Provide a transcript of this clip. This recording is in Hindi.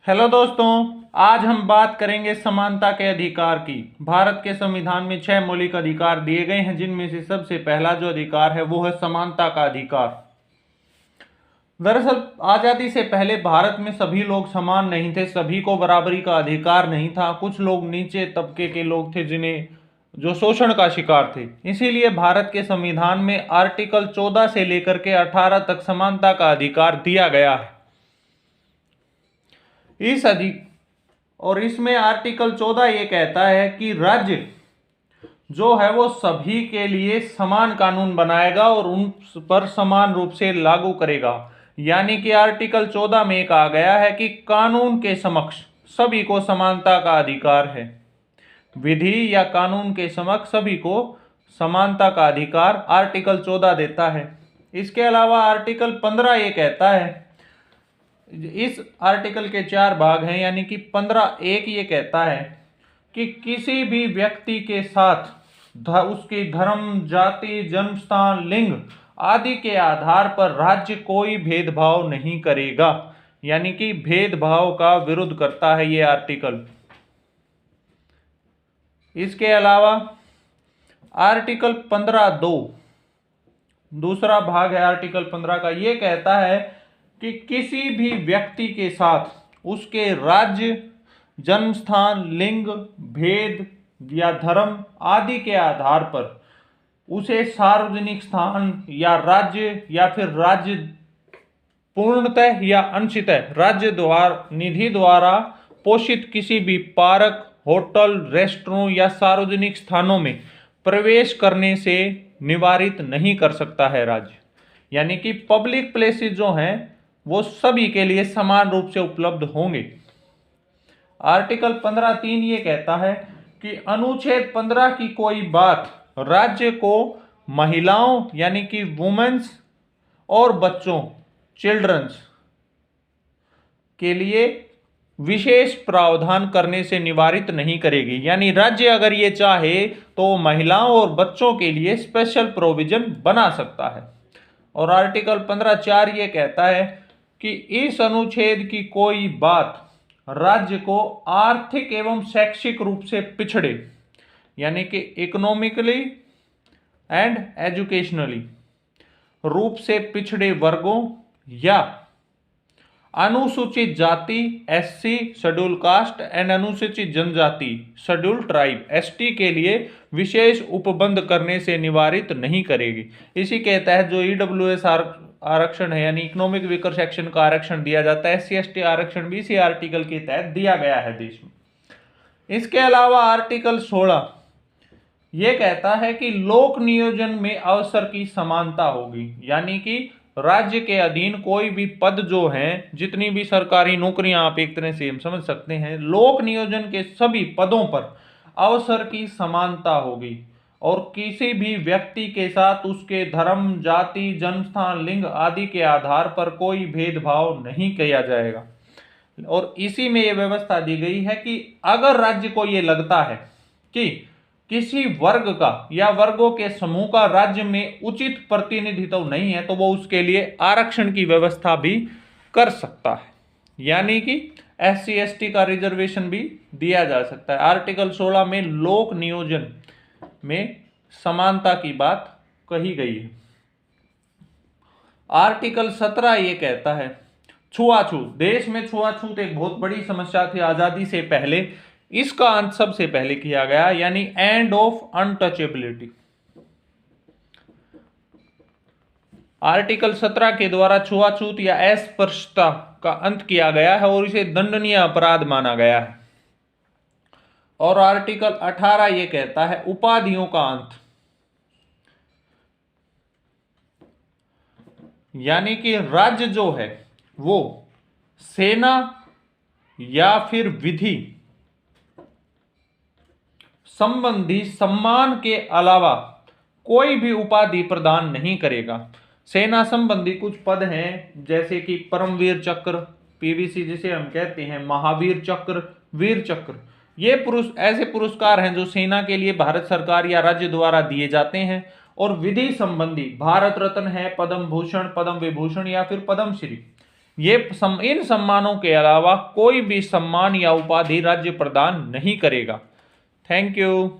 हेलो दोस्तों, आज हम बात करेंगे समानता के अधिकार की। भारत के संविधान में 6 मौलिक अधिकार दिए गए हैं, जिनमें से सबसे पहला जो अधिकार है वो है समानता का अधिकार। दरअसल आजादी से पहले भारत में सभी लोग समान नहीं थे, सभी को बराबरी का अधिकार नहीं था। कुछ लोग नीचे तबके के लोग थे जिन्हें जो शोषण का शिकार थे। इसीलिए भारत के संविधान में आर्टिकल 14 से लेकर के 18 तक समानता का अधिकार दिया गया है। और इसमें आर्टिकल 14 ये कहता है कि राज्य जो है वो सभी के लिए समान कानून बनाएगा और उन पर समान रूप से लागू करेगा। यानी कि आर्टिकल 14 में कहा गया है कि कानून के समक्ष सभी को समानता का अधिकार है। विधि या कानून के समक्ष सभी को समानता का अधिकार आर्टिकल 14 देता है। इसके अलावा आर्टिकल 15 ये कहता है, इस आर्टिकल के 4 भाग हैं, यानी कि 15(1) ये कहता है कि किसी भी व्यक्ति के साथ उसकी धर्म, जाति, जन्म स्थान, लिंग आदि के आधार पर राज्य कोई भेदभाव नहीं करेगा। यानी कि भेदभाव का विरोध करता है ये आर्टिकल। इसके अलावा आर्टिकल 15(2) दूसरा भाग है आर्टिकल 15 का, ये कहता है कि किसी भी व्यक्ति के साथ उसके राज्य, जन्म स्थान, लिंग, भेद या धर्म आदि के आधार पर उसे सार्वजनिक स्थान या राज्य या फिर राज्य पूर्णतः या अंशतः राज्य द्वारा निधि द्वारा पोषित किसी भी पार्क, होटल, रेस्टोरेंट या सार्वजनिक स्थानों में प्रवेश करने से निवारित नहीं कर सकता है राज्य। यानी कि पब्लिक प्लेसेस जो हैं वो सभी के लिए समान रूप से उपलब्ध होंगे। आर्टिकल 15(3) ये कहता है कि अनुच्छेद 15 की कोई बात राज्य को महिलाओं यानी कि वुमेन्स और बच्चों, चिल्ड्रंस के लिए विशेष प्रावधान करने से निवारित नहीं करेगी। यानी राज्य अगर ये चाहे तो महिलाओं और बच्चों के लिए स्पेशल प्रोविजन बना सकता है। और आर्टिकल 15(4) ये कहता है कि इस अनुच्छेद की कोई बात राज्य को आर्थिक एवं शैक्षिक रूप से पिछड़े, यानी कि इकोनॉमिकली एंड एजुकेशनली रूप से पिछड़े वर्गों या अनुसूचित जाति SC शेड्यूल कास्ट एंड अनुसूचित जनजाति शेड्यूल ट्राइब ST के लिए विशेष उपबंध करने से निवारित नहीं करेगी। इसी के तहत जो EWS आरक्षण है, यानी इकोनॉमिक वीकर सेक्शन का आरक्षण दिया जाता है, SC ST आरक्षण भी इसी आर्टिकल के तहत दिया गया है देश में। इसके अलावा आर्टिकल 16 ये कहता है कि लोक नियोजन में अवसर की समानता होगी। यानी कि राज्य के अधीन कोई भी पद जो हैं, जितनी भी सरकारी नौकरियां आप एक तरह से हम समझ सकते हैं, लोक नियोजन के सभी पदों पर अवसर की समानता होगी और किसी भी व्यक्ति के साथ उसके धर्म, जाति, जन्म स्थान, लिंग आदि के आधार पर कोई भेदभाव नहीं किया जाएगा। और इसी में यह व्यवस्था दी गई है कि अगर राज्य को यह लगता है कि किसी वर्ग का या वर्गों के समूह का राज्य में उचित प्रतिनिधित्व नहीं है तो वो उसके लिए आरक्षण की व्यवस्था भी कर सकता है। यानी कि SC ST का रिजर्वेशन भी दिया जा सकता है। आर्टिकल 16 में लोक नियोजन में समानता की बात कही गई है। आर्टिकल 17 ये कहता है छुआछूत। देश में छुआछूत एक बहुत बड़ी समस्या थी आजादी से पहले, इसका अंत सबसे पहले किया गया, यानी एंड ऑफ अनटचेबिलिटी। आर्टिकल 17 के द्वारा छुआछूत या अस्पृश्यता का अंत किया गया है और इसे दंडनीय अपराध माना गया है। और आर्टिकल 18 ये कहता है उपाधियों का अंत। यानी कि राज्य जो है वो सेना या फिर विधि संबंधी सम्मान के अलावा कोई भी उपाधि प्रदान नहीं करेगा। सेना संबंधी कुछ पद हैं, जैसे कि परमवीर चक्र, PVC जिसे हम कहते हैं, महावीर चक्र, वीर चक्र। ये ऐसे पुरस्कार हैं जो सेना के लिए भारत सरकार या राज्य द्वारा दिए जाते हैं। और विधि संबंधी भारत रत्न है, पद्म भूषण, पद्म विभूषण या फिर पद्मश्री, इन सम्मानों के अलावा कोई भी सम्मान या उपाधि राज्य प्रदान नहीं करेगा। Thank you.